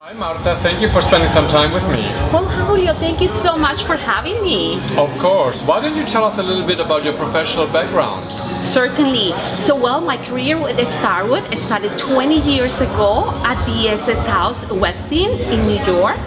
Hi Marta, thank you for spending some time with me. Well, Julio, thank you so much for having me. Of course. Why don't you tell us a little bit about your professional background? Certainly. My career with Starwood started 20 years ago at the SS House Westin in New York.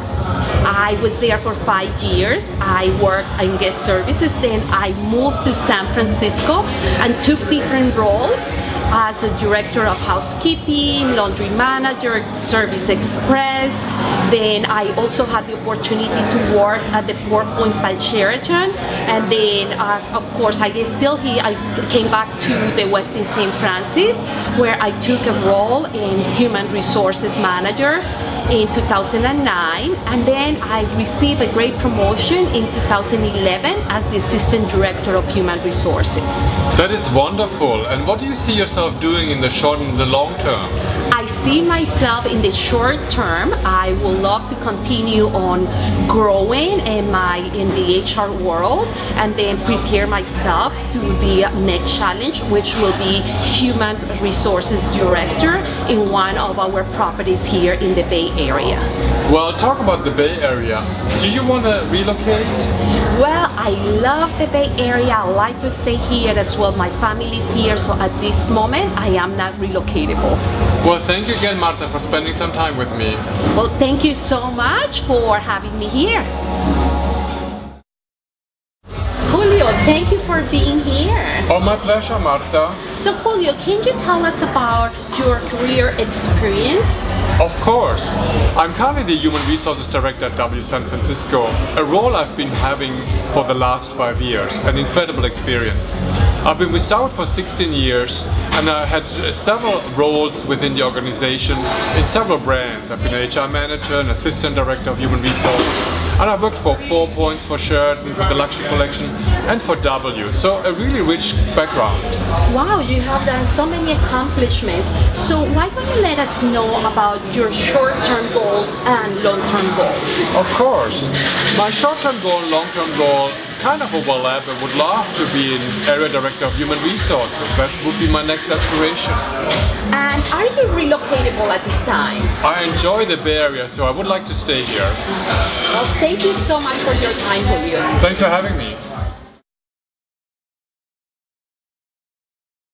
I was there for 5 years. I worked in guest services. Then I moved to San Francisco and took different roles as a director of housekeeping, laundry manager, Service Express. Then I also had the opportunity to work at the Four Points by Sheraton. And then, of course, I came back to the Westin St. Francis, where I took a role in Human Resources Manager in 2009, and then I received a great promotion in 2011 as the Assistant Director of Human Resources. That is wonderful. And what do you see yourself doing in the short and the long term? I see myself in the short term. I would love to continue on growing in the HR world and then prepare myself to the next challenge, which will be Human Resources Director in one of our properties here in the Bay Area. Well, talk about the Bay Area. Do you want to relocate? Well, I love the Bay Area. I like to stay here as well. My family is here, so at this moment I am not relocatable. Well, thank you again, Marta, for spending some time with me. Well, thank you so much for having me here. Julio, thank you for being here. Oh, my pleasure, Marta. So Julio, can you tell us about your career experience? Of course. I'm currently the Human Resources Director at W San Francisco, a role I've been having for the last 5 years, an incredible experience. I've been with Starwood for 16 years and I had several roles within the organization in several brands. I've been an HR manager, an assistant director of human resources, and I've worked for 4 Points, for Sheraton, for the Luxury Collection, and for W. So a really rich background. Wow, you have done so many accomplishments. So why don't you let us know about your short-term goals and long-term goals? Of course. My short-term goal and long-term goal kind of overlap. I would love to be an area director of human resources. That would be my next aspiration. And are you relocatable at this time? I enjoy the Bay Area, so I would like to stay here. Well, thank you so much for your time, Julio. Thanks for having me.